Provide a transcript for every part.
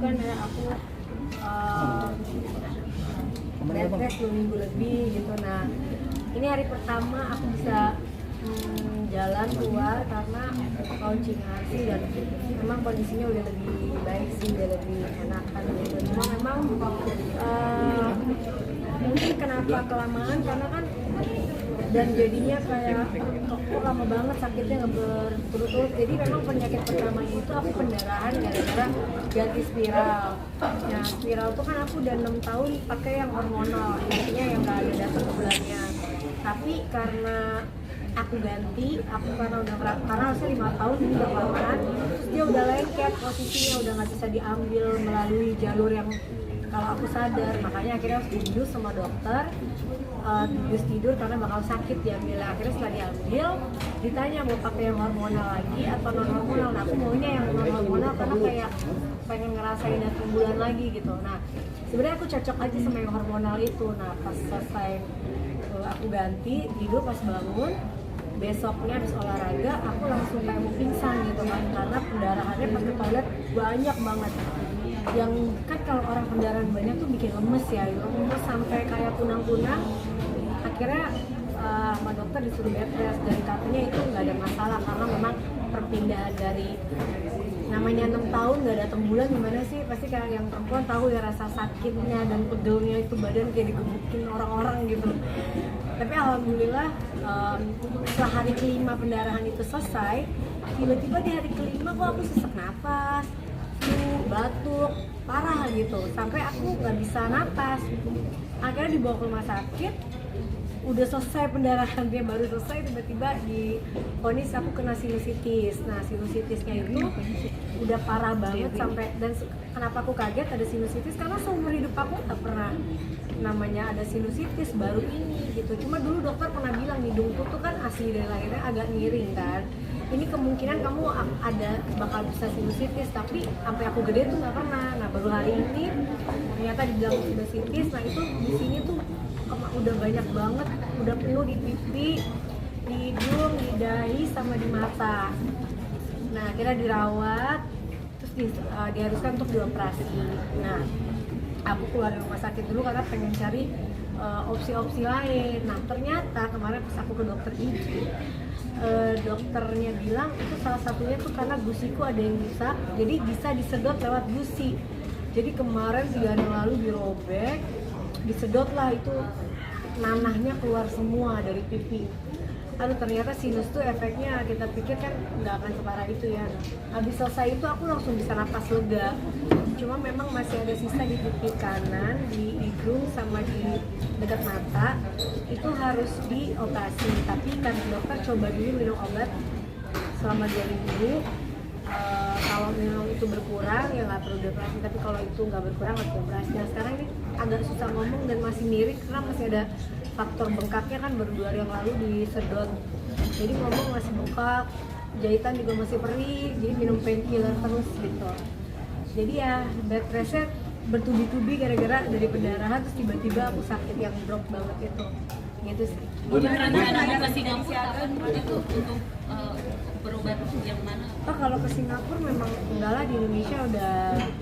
kan ya aku bed rest 2 minggu lebih gitu. Nah ini hari pertama aku bisa jalan keluar karena launching RC dan memang kondisinya udah lebih baik sih, udah lebih enakan gitu. Cuma memang mungkin kenapa kelamaan karena kan dan jadinya kayak kok lama banget sakitnya nggak berturut-turut. Jadi memang penyakit pertama itu aku pendarahan gara-gara ganti spiral. Nah spiral tuh kan aku udah 6 tahun pakai yang hormonal, artinya yang nggak ada dasar ke bulannya. Tapi karena aku ganti, aku karena harusnya 5 tahun ini udah kelamaan, terus dia udah lengket posisinya, udah nggak bisa diambil melalui jalur yang kalau aku sadar. Makanya akhirnya harus dibius sama dokter, dibius tidur karena bakal sakit diambil. Akhirnya setelah diambil ditanya mau pakai yang hormonal lagi atau non hormonal. Nah aku maunya yang non hormonal karena kayak pengen ngerasain datang bulan lagi gitu. Nah sebenarnya aku cocok aja sama yang hormonal itu. Nah pas selesai aku ganti tidur, pas bangun besoknya habis olahraga aku langsung kayak mau pingsan gitu kan, karena pendarahannya pas ke toilet banyak banget. Yang kan kalau orang pendarahan banyak tuh bikin lemes ya, lemes sampai kayak kunang-kunang. Akhirnya sama dokter disuruh bed rest dan katanya itu nggak ada masalah karena memang perpindahan dari namanya 6 tahun nggak datang bulan gimana sih, pasti kayak yang perempuan tahu ya rasa sakitnya dan pegelnya itu, badan kayak digebukin orang-orang gitu. Tapi alhamdulillah setelah hari kelima pendarahan itu selesai, tiba-tiba di hari kelima kok aku sesak napas, batuk parah gitu, sampai aku nggak bisa napas. Akhirnya dibawa ke rumah sakit, udah selesai pendarahan, dia baru selesai tiba-tiba divonis aku kena sinusitis. Nah sinusitisnya itu udah parah banget sampai, dan kenapa aku kaget ada sinusitis karena seumur hidup aku nggak pernah namanya ada sinusitis, baru ini gitu. Cuma dulu dokter pernah bilang hidungku tuh kan asli dari lahirnya agak miring kan, ini kemungkinan kamu ada bakal bisa sinusitis, tapi sampai aku gede tuh nggak pernah. Nah baru hari ini ternyata dibilang sinusitis. Nah itu di sini tuh udah banyak banget, udah penuh di pipi, di hidung, di dahi, sama di mata. Nah akhirnya dirawat, terus diharuskan untuk dioperasi. Nah aku keluar dari rumah sakit dulu karena pengen cari opsi-opsi lain. Nah ternyata kemarin pas aku ke dokter gigi, dokternya bilang itu salah satunya tuh karena gusiku ada yang rusak, jadi bisa disedot lewat gusi. Jadi kemarin 3 hari yang lalu dirobek, disedot lah itu nanahnya keluar semua dari pipi. Aduh ternyata sinus tuh efeknya kita pikir kan nggak akan separah itu ya. Habis selesai itu aku langsung bisa napas lega. Cuma memang masih ada sisa di pipi kanan, di hidung sama di dekat mata, itu harus dioperasi. Tapi kan dokter coba dulu minum obat selama 2 minggu. Kalau memang itu berkurang ya nggak perlu dioperasi, tapi kalau itu nggak berkurang harus dioperasi. Nah sekarang ini agak susah ngomong dan masih miring karena masih ada faktor bengkaknya, kan baru 2 hari yang lalu disedot, jadi ngomong masih bengkak, jahitan juga masih perih, jadi minum painkiller terus gitu. Jadi ya bed restnya bertubi-tubi gara-gara dari pendarahan, terus tiba-tiba aku sakit yang drop banget itu gitu sih. Beneran mau ke Singapura itu untuk berobat yang mana? Oh kalau ke Singapura memang enggak lah, di Indonesia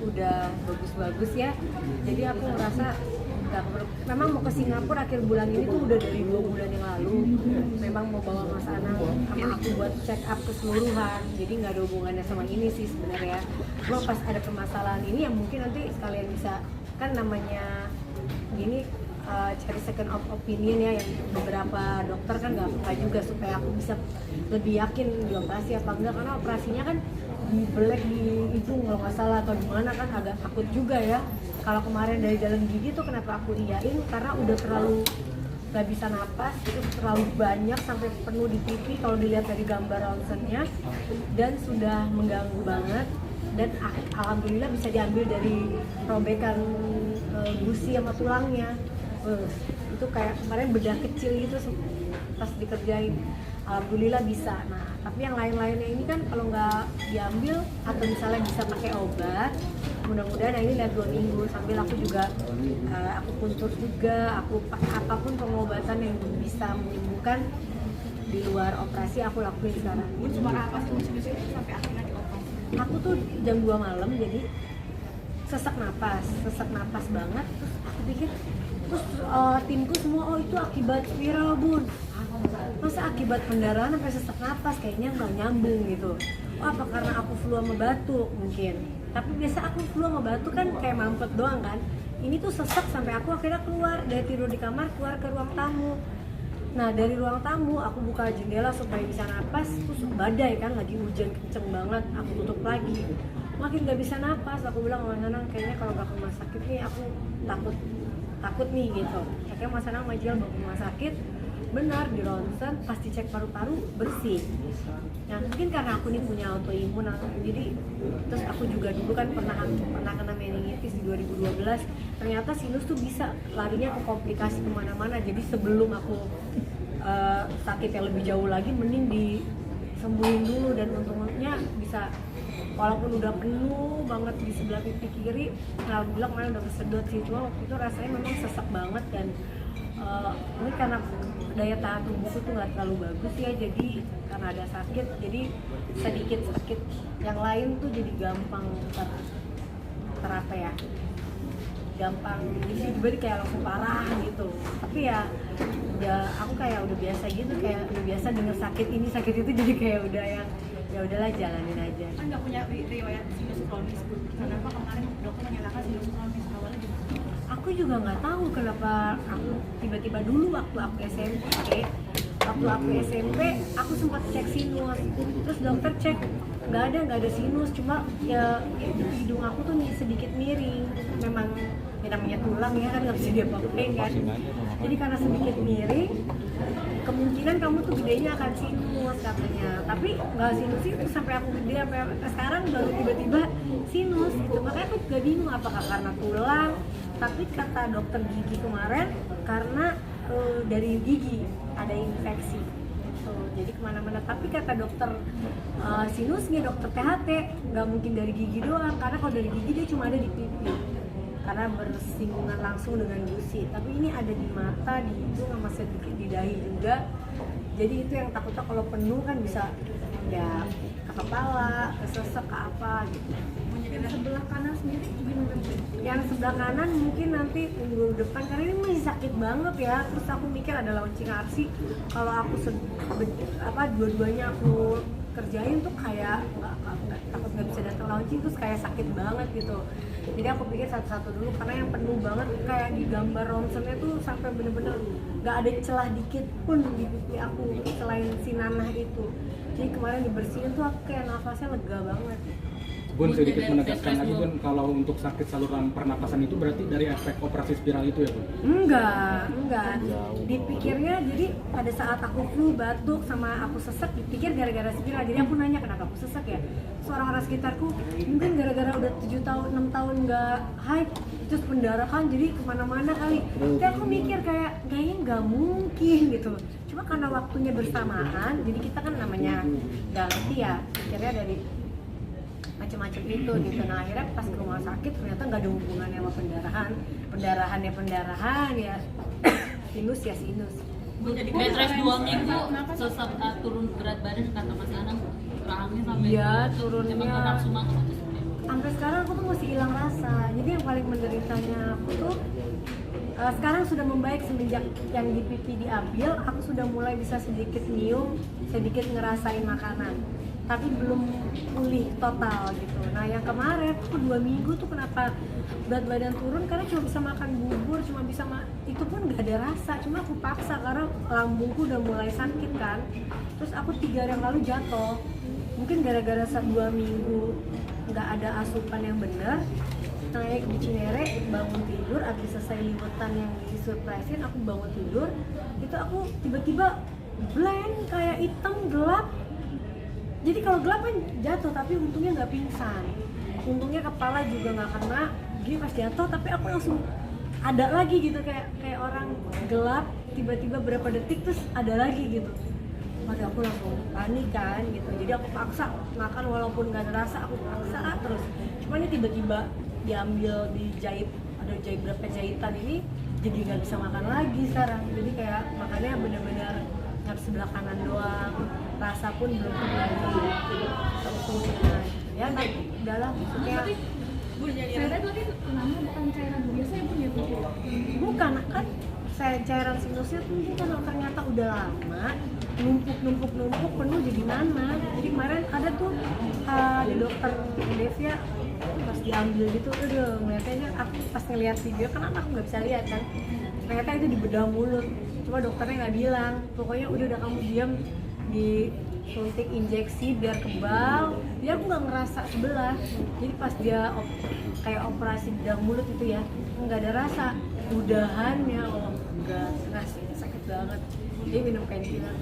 udah bagus-bagus ya. Jadi aku ngerasa memang mau ke Singapura akhir bulan ini tuh udah dari 2 bulan yang lalu. Memang mau bawa Mas Anang sama aku buat check up keseluruhan. Jadi nggak ada hubungannya sama ini sih sebenarnya. Cuma pas ada permasalahan ini yang mungkin nanti sekalian bisa, kan namanya gini, cari second opinion ya, yang beberapa dokter kan nggak apa juga, supaya aku bisa lebih yakin dioperasi apa enggak, karena operasinya kan dibelek di hidung kalau nggak salah atau gimana, kan agak takut juga ya. Kalau kemarin dari dalam gigi tuh kenapa aku iyain, karena udah terlalu nggak bisa napas, itu terlalu banyak sampai penuh di pipi kalau dilihat dari gambar ronsennya, dan sudah mengganggu banget. Dan alhamdulillah bisa diambil dari robekan gusi sama tulangnya. Itu kayak kemarin bedah kecil gitu pas dikerjain, alhamdulillah bisa. Nah tapi yang lain-lainnya ini kan kalau nggak diambil atau misalnya bisa pakai obat, mudah-mudahan. Nah ini lihat 2 minggu sambil aku juga aku puntur juga, aku apapun pengobatan yang bisa menyembuhkan di luar operasi aku lakuin sekarang. Cuma apa tuh sampai akhirnya dioperasi? Aku tuh jam 2 malam, jadi sesak napas banget. Terus aku pikir, terus timku semua, oh itu akibat viral bun, masa akibat pendarahan sampai sesak napas, kayaknya nggak nyambung gitu. Oh apa karena aku flu sama batuk mungkin, tapi biasa aku flu sama batuk kan kayak mampet doang kan, ini tuh sesak sampai aku akhirnya keluar dari tidur di kamar, keluar ke ruang tamu. Nah dari ruang tamu aku buka jendela supaya bisa napas, terus badai kan, lagi hujan kenceng banget, aku tutup lagi, makin gak bisa napas. Aku bilang sama Mas Anang, kayaknya kalau gak ke rumah sakit nih aku takut nih gitu. Akhirnya Mas Anang majel bawa ke rumah sakit, benar di ronsen pas dicek paru-paru bersih. Nah mungkin karena aku nih punya autoimun, jadi terus aku juga dulu kan pernah kena meningitis di 2012. Ternyata sinus tuh bisa larinya ke komplikasi kemana-mana. Jadi sebelum aku sakit yang lebih jauh lagi, mending disembuhin dulu. Dan untungnya bisa, walaupun udah penuh banget di sebelah pipi kiri, alhamdulillah kemarin udah kesedot sih. Cuma waktu itu rasanya memang sesak banget, dan ini karena daya tahan tubuhku tuh nggak terlalu bagus ya, jadi karena ada sakit, jadi sedikit sakit yang lain tuh jadi gampang terapa ya, gampang, jadi tiba-tiba kayak langsung parah gitu. Tapi ya aku kayak udah biasa gitu, kayak udah biasa denger sakit ini sakit itu, jadi kayak udah yang ya udahlah jalanin aja. Kan nggak punya riwayat sinus kronis, kenapa kemarin dokter menyatakan sinus kronis, awalnya gimana? Aku juga nggak tahu kenapa aku tiba-tiba dulu waktu aku SMP aku sempat cek sinus, terus dokter cek nggak ada sinus, cuma ya hidung aku tuh sedikit miring, memang ya namanya tulang ya kan, nggak bisa diapa-apain kan, jadi karena sedikit miring kemungkinan kamu tuh gedenya akan sinus katanya. Tapi nggak sinus itu sampai aku gede, sampai sekarang baru tiba-tiba sinus gitu. Makanya aku juga bingung apakah karena tulang, tapi kata dokter gigi kemarin karena dari gigi ada infeksi gitu. Jadi kemana-mana. Tapi kata dokter sinusnya, dokter THT, nggak mungkin dari gigi doang, karena kalau dari gigi dia cuma ada di pipi karena bersinggungan langsung dengan gusi. Tapi ini ada di mata, di hidung, sama sedikit di dahi juga. Jadi itu yang takutnya kalau penuh kan bisa ya ke kepala, ke sesek, ke apa gitu. Yang sebelah kanan sendiri gimana? Yang sebelah kanan minggu nanti minggu depan, karena ini masih sakit banget ya. Terus aku mikir ada launching arsi, kalau aku dua-duanya aku kerjain tuh kayak takut nggak bisa datang launching, terus kayak sakit banget gitu. Jadi aku pikir satu-satu dulu, karena yang penuh banget kayak di gambar ronsennya tuh sampai bener-bener nggak ada celah dikit pun di pipi aku selain si nanah itu. Jadi kemarin dibersihin tuh aku kayak nafasnya lega banget. Bun, sedikit menegaskan lagi Bun, kalau untuk sakit saluran pernapasan itu berarti dari efek operasi spiral itu ya Bun? Enggak. Dipikirnya jadi pada saat aku flu, batuk, sama aku sesek, dipikir gara-gara spiral. Jadi aku nanya kenapa aku sesek ya. Terus orang sekitarku mungkin gara-gara udah 7 tahun, 6 tahun nggak haid, terus pendarahan jadi kemana-mana kali. Tapi aku mikir kayaknya nggak mungkin gitu. Cuma karena waktunya bersamaan, jadi kita kan namanya ganti ya, pikirnya dari macam-macam itu gitu. Nah akhirnya pas ke rumah sakit ternyata nggak ada hubungannya sama pendarahan ya sinus ya sinus. Jadi bed rest 2 minggu, sesak turun berat badan kata Mas Anang, rahangnya sampai Iya, turunnya. emang gak nafsu makan. Sampai sekarang aku tuh masih hilang rasa. Jadi yang paling menderitanya aku tuh sekarang sudah membaik semenjak yang di pipi diambil. Aku sudah mulai bisa sedikit nyium, sedikit ngerasain makanan, tapi belum pulih total gitu. Nah yang kemarin aku 2 minggu tuh kenapa berat badan turun, karena cuma bisa makan bubur, cuma bisa itu pun gak ada rasa, cuma aku paksa karena lambungku udah mulai sakit kan. Terus aku 3 hari yang lalu jatuh, mungkin gara-gara 2 minggu nggak ada asupan yang benar, naik di Cinere, bangun tidur, abis selesai liwetan yang disurprisein, aku bangun tidur, itu aku tiba-tiba blank, kayak hitam gelap. Jadi kalau gelap kan jatuh, tapi untungnya nggak pingsan, untungnya kepala juga nggak kena. Jadi pas jatuh, tapi aku langsung ada lagi gitu, kayak orang gelap, tiba-tiba berapa detik terus ada lagi gitu. Maka aku langsung panik kan gitu. Jadi aku paksa makan walaupun nggak ada rasa, aku paksa terus. Cuma ini tiba-tiba diambil, dijahit, ada berapa jahitan ini, jadi nggak bisa makan lagi sekarang. Jadi kayak makannya benar-benar nggak sebelah kanan doang, rasa pun belum kembali seutuhnya. Ya tapi udahlah, maksudnya Ternyata itu kan namanya bukan cairan biasa ya Bu ya Bu? Bukan, kan saya cairan sinusnya tuh bukan, ternyata udah lama numpuk penuh jadi nanah. Jadi kemarin ada tuh di dokter Devia pas diambil gitu, udah ngeliatnya aku pas ngeliat video kan aku nggak bisa lihat kan, ternyata itu di bedah mulut. Cuma dokternya nggak bilang, pokoknya udah kamu diam, disuntik injeksi biar kebal. Dia aku nggak ngerasa sebelah, jadi pas dia kayak operasi bedah mulut itu ya nggak ada rasa, udahannya enggak ngerasa, sakit banget. Dia minum painkiller.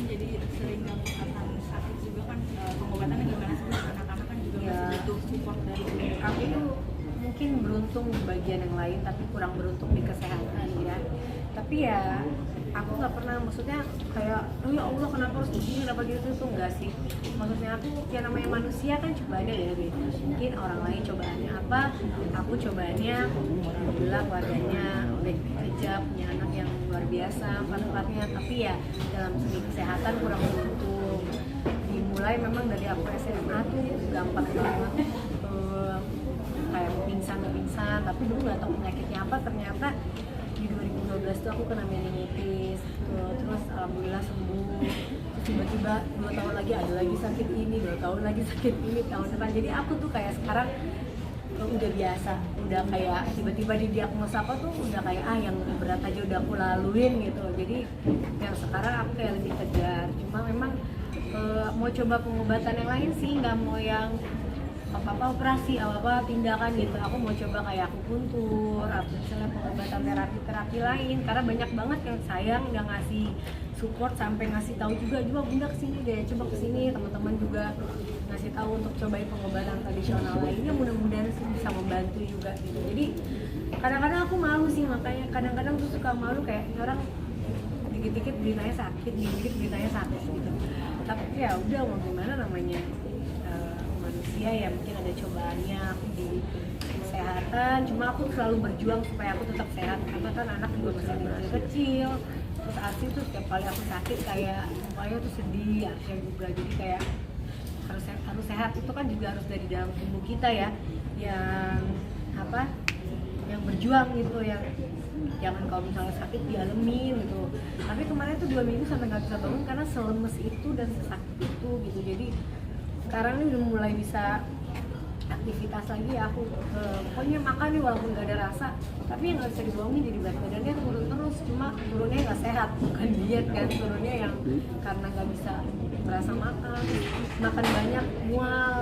Jadi sering akan sakit juga kan, pengobatannya gimana sih anak-anak kan juga Ya. masih butuh support dari Aku tuh mungkin beruntung di bagian yang lain tapi kurang beruntung di kesehatan ya. Tapi ya aku nggak pernah, maksudnya kayak oh ya Allah kenapa harus begini, kenapa gitu, tuh enggak sih. Maksudnya aku ya namanya manusia kan cobaannya ya beda. Mungkin orang lain cobaannya apa, aku cobaannya alhamdulillah keluarganya baik-baik aja, punya anak yang luar biasa empat-empatnya. Tapi ya dalam segi kesehatan kurang beruntung. Dimulai memang dari aku SMA tuh gampang banget kayak mau pingsan, tapi dulu nggak tahu penyakitnya apa. Ternyata di 2012 tuh aku kena meningitis, terus alhamdulillah sembuh. Terus tiba-tiba 2 tahun lagi ada lagi sakit ini, 2 tahun lagi sakit ini, tahun depan. Jadi aku tuh kayak sekarang udah biasa, udah kayak tiba-tiba didiagnosa apa tuh udah kayak yang berat aja udah aku laluin gitu. Jadi yang sekarang aku kayak lebih tegar. Cuma memang mau coba pengobatan yang lain sih, nggak mau yang apa-apa operasi, apa-apa tindakan gitu. Aku mau coba kayak akupuntur, atau misalnya pengobatan terapi lain, karena banyak banget yang sayang nggak ngasih support sampai ngasih tahu juga Bunda kesini deh, coba kesini. Teman-teman juga ngasih tahu untuk cobain pengobatan tradisional lainnya, mudah-mudahan sih bisa membantu juga gitu. Jadi kadang-kadang aku malu sih, makanya kadang-kadang tuh suka malu kayak orang dikit-dikit beritanya sakit, dikit-dikit beritanya sakit gitu. Tapi ya udah mau gimana, namanya manusia ya, mungkin ada cobaannya. Aku di kesehatan, cuma aku selalu berjuang supaya aku tetap sehat karena kan anak juga masih kecil. Terus Arsi tuh setiap kali aku sakit kayak mukanya tuh sedih, Arsi juga. Jadi kayak harus sehat itu kan juga harus dari dalam tubuh kita ya, yang apa, yang berjuang gitu, yang jangan kalau misalnya sakit dialemin gitu. Tapi kemarin tuh 2 minggu sampai nggak bisa bangun karena selemes itu dan sesakit itu gitu. Jadi sekarang ini udah mulai bisa aktivitas lagi ya. Aku pokoknya makan nih walaupun nggak ada rasa, tapi yang nggak bisa dibohongin jadi berat badannya turun terus. Cuma turunnya nggak sehat, bukan diet kan, turunnya yang karena nggak bisa merasa makan banyak mual.